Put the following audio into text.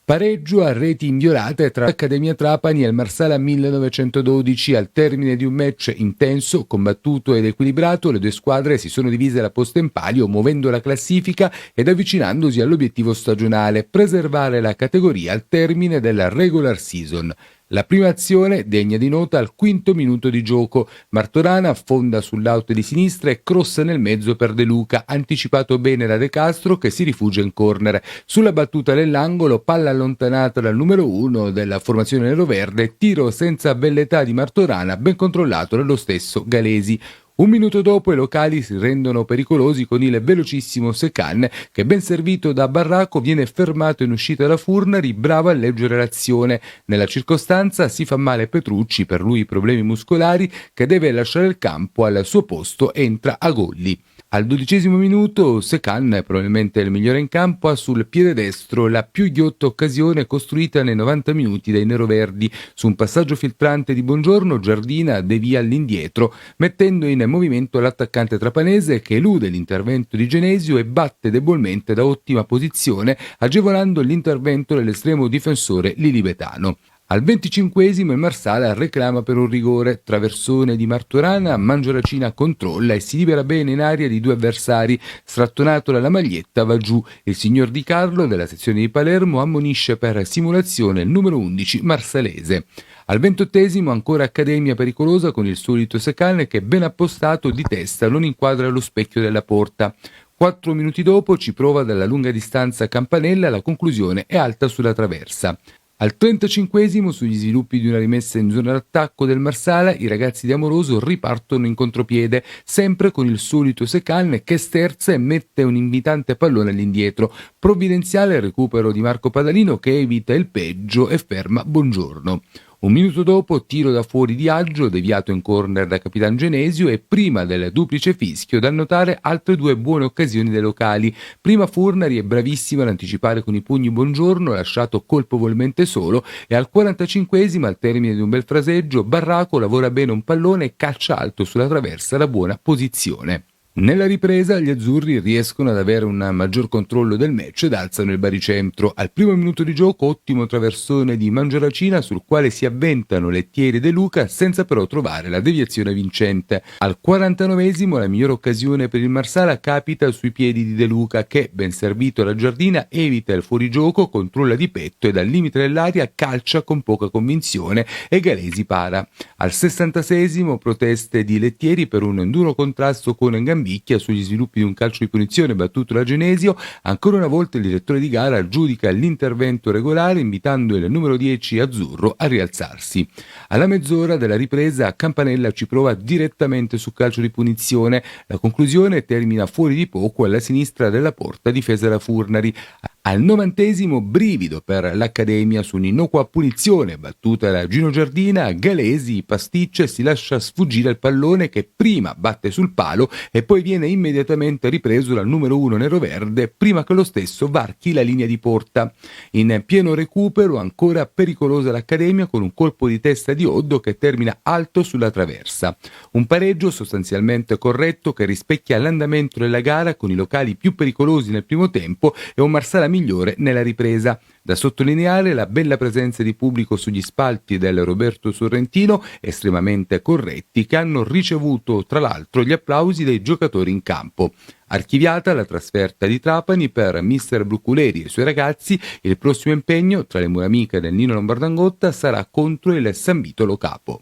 Pareggio a reti inviolate tra l'Accademia Trapani e il Marsala 1912. Al termine di un match intenso, combattuto ed equilibrato, le due squadre si sono divise la posta in palio, muovendo la classifica ed avvicinandosi all'obiettivo stagionale: preservare la categoria al termine della regular season. La prima azione, degna di nota, al quinto minuto di gioco. Martorana affonda sull'out di sinistra e crossa nel mezzo per De Luca, anticipato bene da De Castro che si rifugia in corner. Sulla battuta dell'angolo, palla allontanata dal numero 1 della formazione neroverde, tiro senza velleità di Martorana, ben controllato dallo stesso Galesi. Un minuto dopo i locali si rendono pericolosi con il velocissimo Secan che, ben servito da Barraco, viene fermato in uscita da Furnari, bravo a leggere l'azione. Nella circostanza si fa male Petrucci, per lui problemi muscolari, che deve lasciare il campo. Al suo posto entra Agolli. Al 12° minuto Secan, probabilmente il migliore in campo, ha sul piede destro la più ghiotta occasione costruita nei 90 minuti dai neroverdi. Su un passaggio filtrante di Buongiorno, Giardina devia all'indietro, mettendo in movimento l'attaccante trapanese che elude l'intervento di Genesio e batte debolmente da ottima posizione, agevolando l'intervento dell'estremo difensore lilibetano. Al 25° il Marsala reclama per un rigore. Traversone di Martorana, Mangiaracina controlla e si libera bene in aria di due avversari. Strattonato dalla maglietta va giù. Il signor Di Carlo della sezione di Palermo ammonisce per simulazione il numero 11 marsalese. Al 28° ancora Accademia pericolosa con il solito Secan che, ben appostato di testa, non inquadra lo specchio della porta. 4 minuti dopo ci prova dalla lunga distanza Campanella, la conclusione è alta sulla traversa. Al 35° sugli sviluppi di una rimessa in zona d'attacco del Marsala, i ragazzi di Amoroso ripartono in contropiede, sempre con il solito Secan che sterza e mette un invitante pallone all'indietro. Provvidenziale il recupero di Marco Padalino che evita il peggio e ferma Buongiorno. Un minuto dopo, tiro da fuori di Aggio, deviato in corner da Capitan Genesio, e prima del duplice fischio da notare altre due buone occasioni dei locali. Prima Furnari è bravissima ad anticipare con i pugni Buongiorno, lasciato colpevolmente solo, e al 45° al termine di un bel fraseggio Barraco lavora bene un pallone e caccia alto sulla traversa la buona posizione. Nella ripresa gli azzurri riescono ad avere un maggior controllo del match ed alzano il baricentro. Al primo minuto di gioco ottimo traversone di Mangiaracina sul quale si avventano Lettieri e De Luca senza però trovare la deviazione vincente. Al 49° la migliore occasione per il Marsala capita sui piedi di De Luca che, ben servito da Giardina, evita il fuorigioco, controlla di petto e dal limite dell'aria calcia con poca convinzione e Galesi para. Al 66° proteste di Lettieri per un duro contrasto con Gambicchia sugli sviluppi di un calcio di punizione battuto da Genesio. Ancora una volta il direttore di gara giudica l'intervento regolare, invitando il numero 10 azzurro a rialzarsi. Alla mezz'ora della ripresa Campanella ci prova direttamente su calcio di punizione. La conclusione termina fuori di poco alla sinistra della porta difesa da Furnari. Al 90° brivido per l'Accademia su un'innocua punizione battuta da Gino Giardina. Galesi pasticcia e si lascia sfuggire il pallone che prima batte sul palo e poi viene immediatamente ripreso dal numero 1 neroverde prima che lo stesso varchi la linea di porta. In pieno recupero ancora pericolosa l'Accademia con un colpo di testa di Oddo che termina alto sulla traversa. Un pareggio sostanzialmente corretto che rispecchia l'andamento della gara con i locali più pericolosi nel primo tempo e un Marsala migliore nella ripresa. Da sottolineare la bella presenza di pubblico sugli spalti del Roberto Sorrentino, estremamente corretti, che hanno ricevuto tra l'altro gli applausi dei giocatori in campo. Archiviata la trasferta di Trapani per mister Bruculeri e i suoi ragazzi, il prossimo impegno tra le mura amiche del Nino Lombardangotta sarà contro il San Vito Lo Capo.